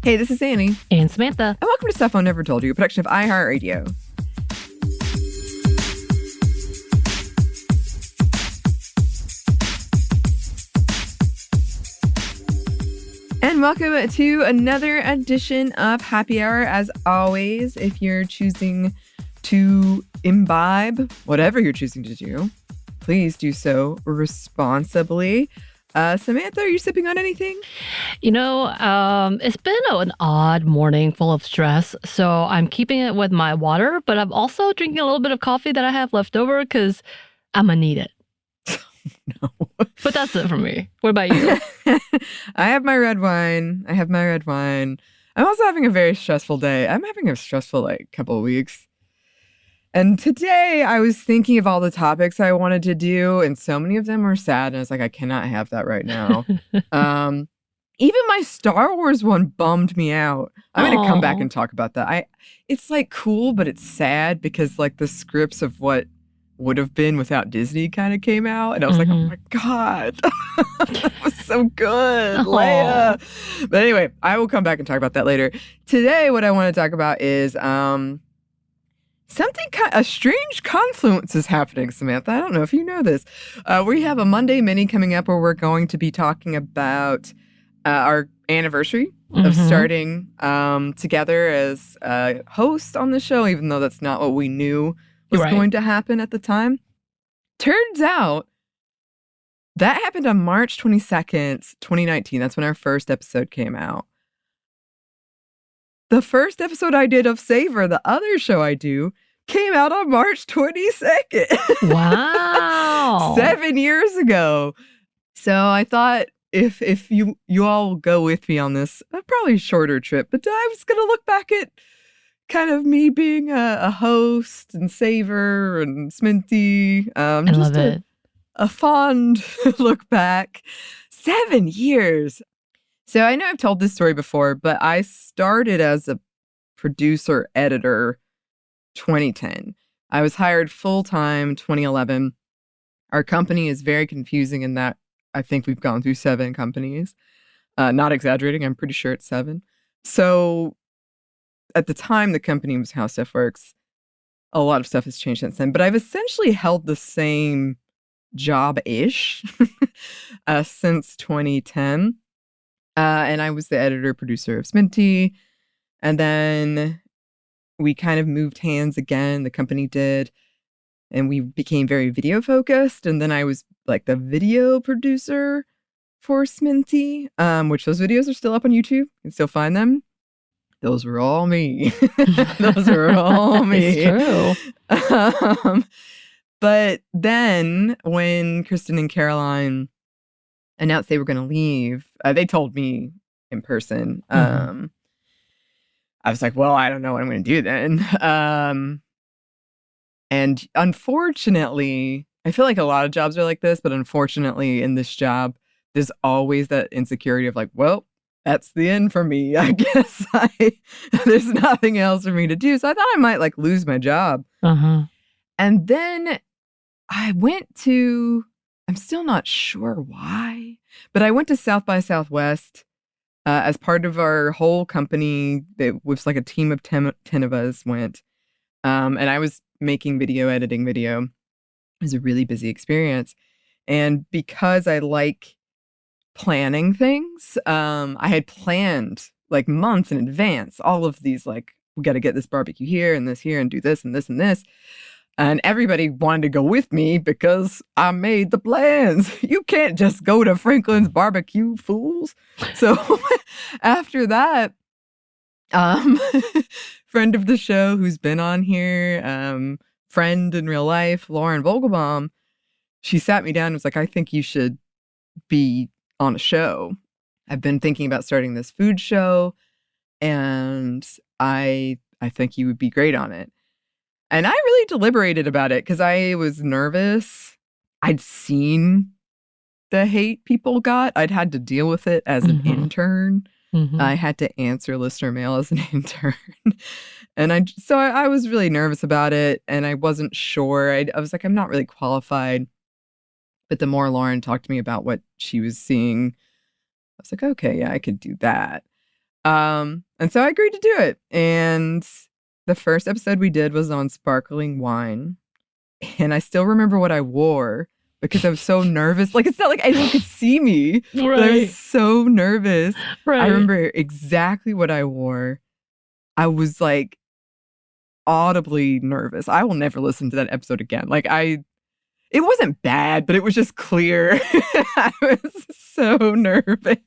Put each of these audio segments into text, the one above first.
Hey, this is Anney. And Samantha. And welcome to Stuff I Never Told You, a production of iHeartRadio. And welcome to another edition of Happy Hour. As always, if you're choosing to imbibe whatever you're choosing to do, please do so responsibly. Samantha, are you sipping on anything? You know, it's been an odd morning full of stress, so I'm keeping it with my water, but I'm also drinking a little bit of coffee that I have left over because I'm gonna need it. No. But that's it for me. What about you? I have my red wine. I'm also having a very stressful day. I'm having a stressful, couple of weeks. And today I was thinking of all the topics I wanted to do, and so many of them were sad. And I was like, I cannot have that right now. Even my Star Wars one bummed me out. I'm going to come back and talk about that. It's cool, but it's sad because the scripts of what would have been without Disney kind of came out. And I was like, oh my God, that was so good, Leia. But anyway, I will come back and talk about that later. Today, what I want to talk about is a strange confluence is happening, Samantha. I don't know if you know this. We have a Monday Mini coming up where we're going to be talking about our anniversary of starting together as a host on the show, even though that's not what we knew was going to happen at the time. Turns out that happened on March 22nd, 2019. That's when our first episode came out. The first episode I did of Savor, the other show I do, came out on March 22nd. Wow. 7 years ago. So I thought if you all will go with me on this, probably shorter trip, but I was going to look back at kind of me being a host and Savor and Sminty. I love it. A fond look back. 7 years. So I know I've told this story before, but I started as a producer editor 2010. I was hired full-time 2011. Our company is very confusing in that I think we've gone through 7 companies. Not exaggerating, I'm pretty sure it's 7. So at the time the company was How Stuff Works, a lot of stuff has changed since then, but I've essentially held the same job-ish since 2010. And I was the editor-producer of Sminty. And then we kind of moved hands again, the company did. And we became very video-focused. And then I was the video producer for Sminty, which those videos are still up on YouTube. You can still find them. Those were all me. Those were all me. It's true. But then when Kristen and Caroline announced they were going to leave, they told me in person. I was like, well, I don't know what I'm going to do then. And unfortunately, I feel like a lot of jobs are like this, but unfortunately in this job, there's always that insecurity of well, that's the end for me. I guess there's nothing else for me to do. So I thought I might lose my job. And then I went to, I'm still not sure why, but I went to South by Southwest as part of our whole company. It was a team of 10 of us went. And I was making video, editing video. It was a really busy experience. And because I like planning things, I had planned months in advance, all of these, we got to get this barbecue here and this here and do this and this and this. And everybody wanted to go with me because I made the plans. You can't just go to Franklin's barbecue, fools. So after that, friend of the show who's been on here, friend in real life, Lauren Vogelbaum, she sat me down and was like, I think you should be on a show. I've been thinking about starting this food show, and I think you would be great on it. And I really deliberated about it because I was nervous. I'd seen the hate people got. I'd had to deal with it as an intern. I had to answer listener mail as an intern. And I was really nervous about it, and I wasn't sure. I was like, I'm not really qualified. But the more Lauren talked to me about what she was seeing, I was like, okay, yeah, I could do that. And so I agreed to do it. And the first episode we did was on sparkling wine. And I still remember what I wore because I was so nervous. Like, it's not like anyone could see me, but I was so nervous. I remember exactly what I wore. I was like audibly nervous. I will never listen to that episode again. Like, it wasn't bad, but it was just clear. I was so nervous.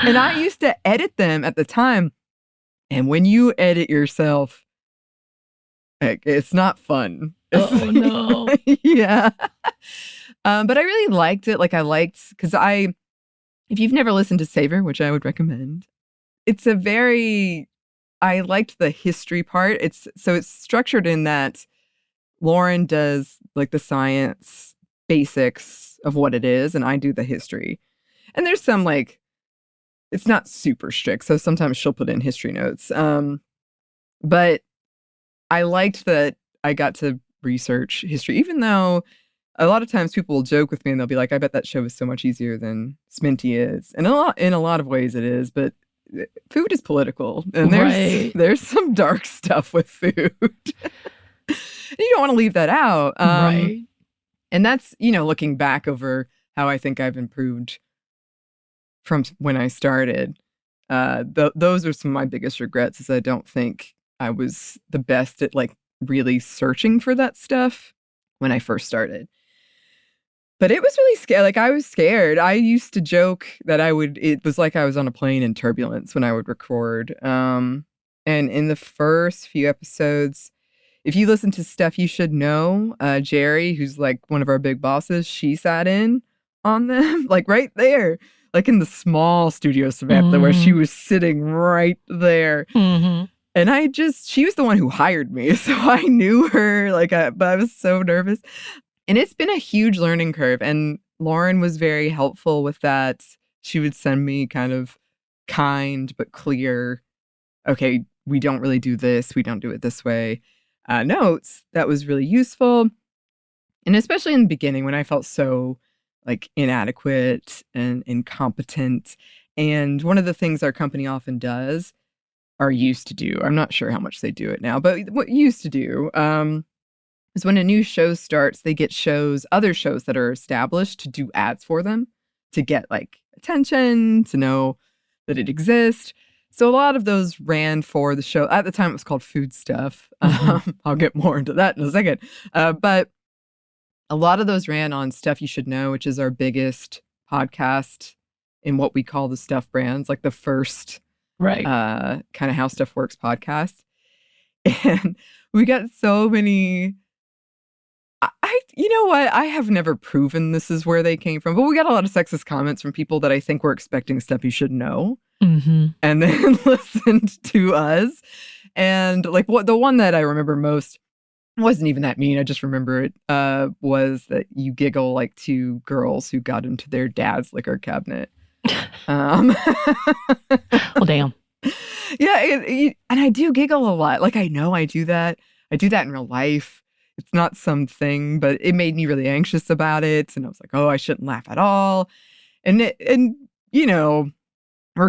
And I used to edit them at the time. And when you edit yourself, it's not fun. Oh, no. Yeah. But I really liked it. Like, because if you've never listened to Savor, which I would recommend, I liked the history part. It's structured in that Lauren does like the science basics of what it is, and I do the history. And there's some like, it's not super strict, so sometimes she'll put in history notes. But I liked that I got to research history, even though a lot of times people will joke with me and they'll be like, I bet that show is so much easier than Sminty is. And in a lot of ways it is, but food is political, and there's some dark stuff with food. You don't want to leave that out. Right. And that's, looking back over how I think I've improved from when I started. Those are some of my biggest regrets, is I don't think I was the best at like really searching for that stuff when I first started. But it was really scary. Like, I was scared. I used to joke that it was like I was on a plane in turbulence when I would record. And in the first few episodes, if you listen to Stuff You Should Know, Jerry, who's like one of our big bosses, she sat in on them, like right there, like in the small studio, Samantha, where she was sitting right there. Mm-hmm. And she was the one who hired me. So I knew her, but I was so nervous. And it's been a huge learning curve. And Lauren was very helpful with that. She would send me kind of kind but clear, okay, we don't really do this, we don't do it this way, notes. That was really useful. And especially in the beginning when I felt so like inadequate and incompetent. And one of the things our company often does, or used to do, I'm not sure how much they do it now, but what used to do is when a new show starts, they get other shows that are established to do ads for them, to get like attention, to know that it exists. So a lot of those ran for the show. At the time, it was called Food Stuff. I'll get more into that in a second. But a lot of those ran on Stuff You Should Know, which is our biggest podcast in what we call the Stuff brands, like the first kind of How Stuff Works podcast. And we got so many. You know what? I have never proven this is where they came from, but we got a lot of sexist comments from people that I think were expecting Stuff You Should Know, and then listened to us. And like the one that I remember most wasn't even that mean. I just remember it was that you giggle like two girls who got into their dad's liquor cabinet. Well, damn. Yeah, and I do giggle a lot. Like, I know I do that. I do that in real life. It's not something, but it made me really anxious about it. And I was like, oh, I shouldn't laugh at all. And we're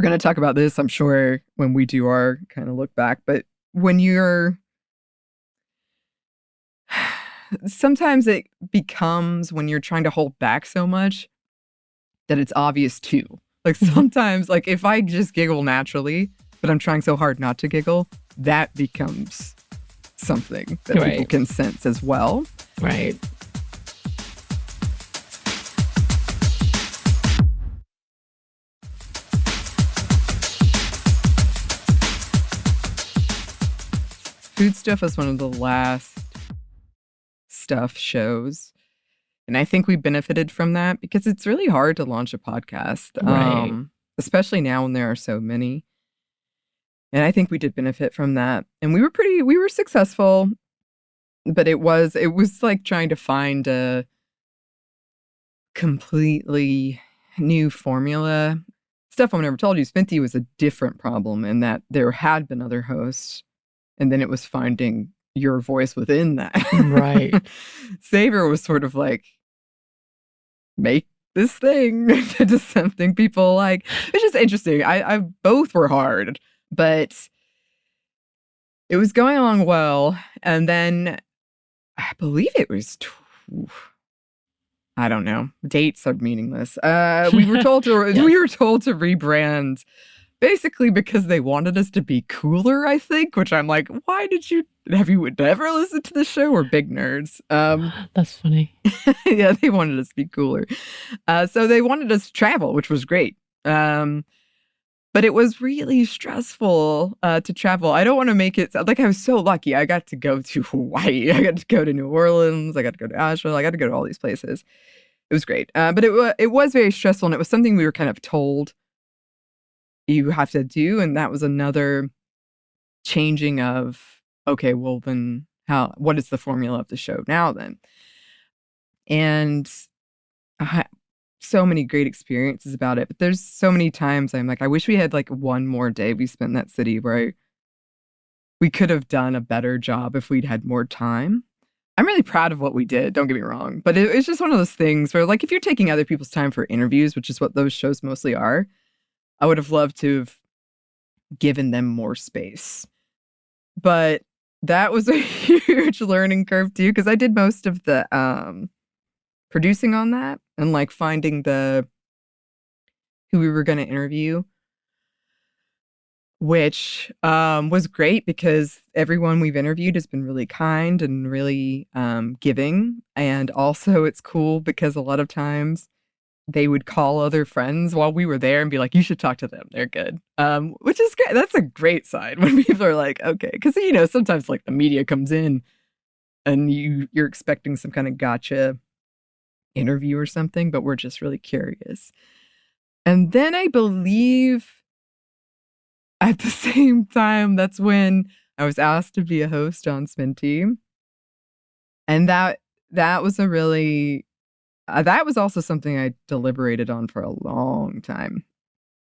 going to talk about this, I'm sure, when we do our kind of look back. But sometimes it becomes, when you're trying to hold back so much, that it's obvious too. Like sometimes, like if I just giggle naturally, but I'm trying so hard not to giggle, that becomes something that people can sense as well. Right. Food Stuff was one of the last Stuff shows. And I think we benefited from that because it's really hard to launch a podcast, especially now when there are so many. And I think we did benefit from that. And we were successful, but it was like trying to find a completely new formula. Stuff I've never told you, Sminty was a different problem in that there had been other hosts, and then it was finding your voice within that. Right. Savor was sort of like, make this thing to something people like. It's just interesting. I both were hard, but it was going along well. And then I believe it was, I don't know. Dates are meaningless. We were told to Yes. we were told to rebrand. Basically because they wanted us to be cooler, I think, which I'm like, why did you, have you ever listened to the show? We're big nerds. That's funny. Yeah, they wanted us to be cooler. So they wanted us to travel, which was great. But it was really stressful to travel. I don't want to make it sound like I was so lucky. I got to go to Hawaii. I got to go to New Orleans. I got to go to Asheville. I got to go to all these places. It was great. But it was very stressful, and it was something we were kind of told you have to do, and that was another changing of, okay, well then what is the formula of the show now then? And I had so many great experiences about it, but there's so many times I'm like, I wish we had like one more day we spent in that city where we could have done a better job if we'd had more time. I'm really proud of what we did, don't get me wrong, but it's just one of those things where, like, if you're taking other people's time for interviews, which is what those shows mostly are, I would have loved to have given them more space. But that was a huge learning curve too, because I did most of the producing on that and like finding who we were going to interview, which was great because everyone we've interviewed has been really kind and really giving. And also it's cool because a lot of times they would call other friends while we were there and be like, you should talk to them. They're good. Which is great. That's a great sign when people are like, okay. Because, sometimes like the media comes in and you're expecting some kind of gotcha interview or something, but we're just really curious. And then I believe at the same time, that's when I was asked to be a host on Sminty. And that was a really... that was also something I deliberated on for a long time.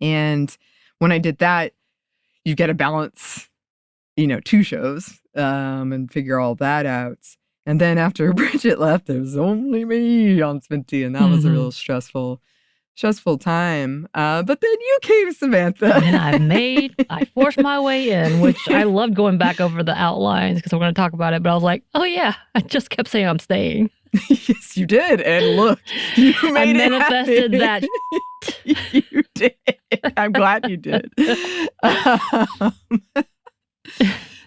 And when I did that, you get to balance, 2 shows and figure all that out. And then after Bridget left, there was only me on Sminty, and that was a real stressful time. But then you came, Samantha. And I forced my way in, which I loved going back over the outlines because we're going to talk about it. But I was like, oh yeah, I just kept saying I'm staying. Yes, you did. And look, you made I manifested that. You did. I'm glad you did.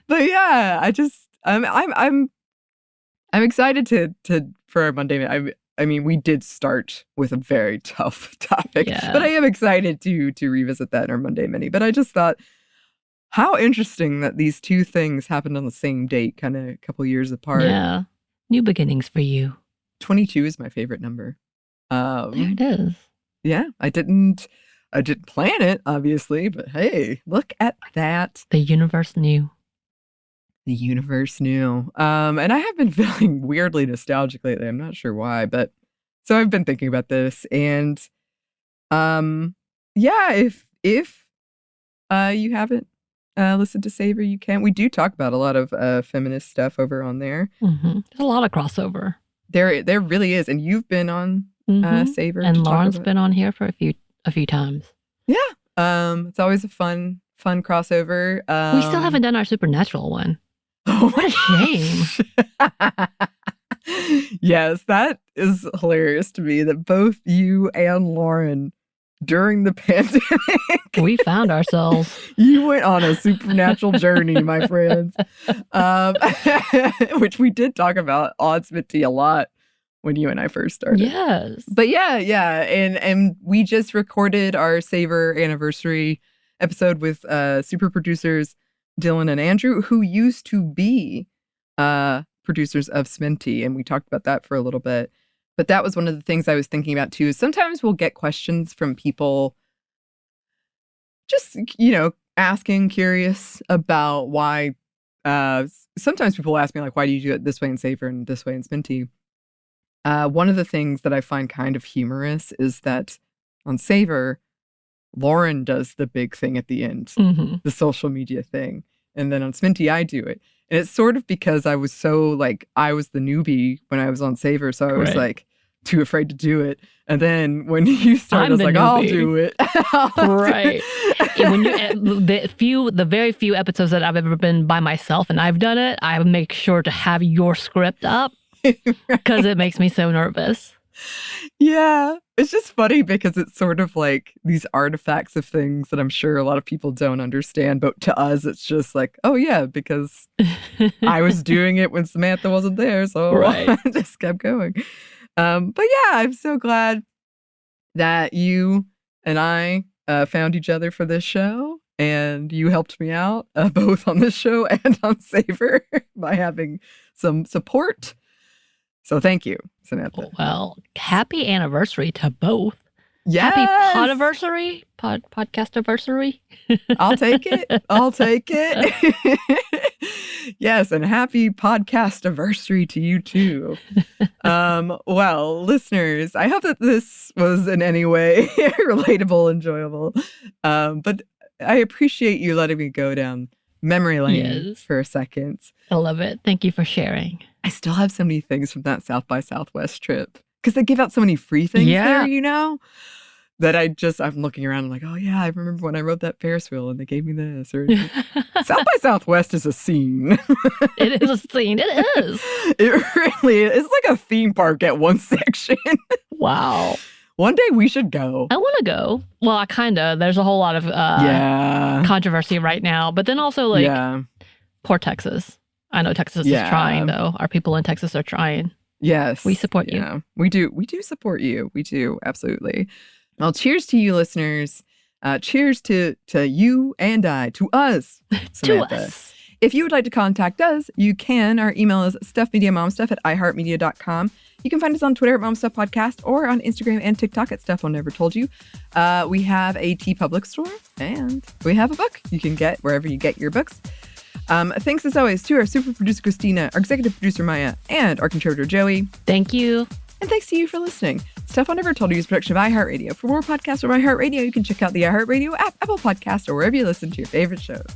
But yeah, I'm excited for our Monday. I mean, we did start with a very tough topic, but I am excited to revisit that in our Monday Mini. But I just thought, how interesting that these two things happened on the same date, kind of a couple years apart. Yeah. New beginnings for you. 22 is my favorite number. There it is. Yeah, I didn't plan it, obviously, but hey, look at that. The universe knew. The universe knew. And I have been feeling weirdly nostalgic lately. I'm not sure why, but so I've been thinking about this, and yeah, if you haven't listened to Savor, you can. We do talk about a lot of feminist stuff over on there. There's a lot of crossover. There really is, and you've been on Savor, and Lauren's been on here for a few times. Yeah, it's always a fun crossover. We still haven't done our supernatural one. Oh, what a shame! Yes, that is hilarious to me that both you and Lauren, during the pandemic, we found ourselves. You went on a supernatural journey, my friends, which we did talk about on Smitty a lot when you and I first started. Yes, but yeah, and we just recorded our Savor anniversary episode with super producers Dylan and Andrew, who used to be producers of Sminty, and we talked about that for a little bit. But that was one of the things I was thinking about too. Sometimes we'll get questions from people just, asking, curious about why. Sometimes people ask me, like, why do you do it this way in Savor and this way in Sminty? One of the things that I find kind of humorous is that on Savor, Lauren does the big thing at the end, the social media thing. And then on Sminty, I do it. And it's sort of because I was so, I was the newbie when I was on Savor. So I was like, too afraid to do it. And then when you started, I was like, I'll do it. Right. When the very few episodes that I've ever been by myself and I've done it, I make sure to have your script up because it makes me so nervous. Yeah. It's just funny because it's sort of like these artifacts of things that I'm sure a lot of people don't understand. But to us, it's just like, oh, yeah, because I was doing it when Samantha wasn't there. So I just kept going. But yeah, I'm so glad that you and I found each other for this show. And you helped me out both on this show and on Savor by having some support. So thank you, Samantha. Well, happy anniversary to both. Yes. Happy podiversary, podcast anniversary. I'll take it. I'll take it. Yes, and happy podcast anniversary to you too. Well, listeners, I hope that this was in any way relatable, enjoyable. But I appreciate you letting me go down memory lane for a second. I love it. Thank you for sharing. I still have so many things from that South by Southwest trip because they give out so many free things there, you know, that I'm looking around and like, oh yeah, I remember when I rode that Ferris wheel and they gave me this. Or South by Southwest is a scene. It is a scene. It is. It really is. It's like a theme park at one section. Wow. One day we should go. I want to go. Well, there's a whole lot of controversy right now, but then also poor Texas. I know Texas is trying though. Our people in Texas are trying. Yes. We support you. We do support you. We do. Absolutely. Well, cheers to you listeners. Cheers to you and I, to us, Samantha. To us. If you would like to contact us, you can. Our email is stuffmediamomstuff@iheartmedia.com. You can find us on Twitter at momstuffpodcast or on Instagram and TikTok at Stuff I Never Told You. We have a TeePublic store and we have a book you can get wherever you get your books. Thanks as always to our super producer Christina, our executive producer Maya, and our contributor Joey. Thank you. And thanks to you for listening. Stuff I Never Told You is a production of iHeartRadio. For more podcasts from iHeartRadio, you can check out the iHeartRadio app, Apple Podcasts, or wherever you listen to your favorite shows.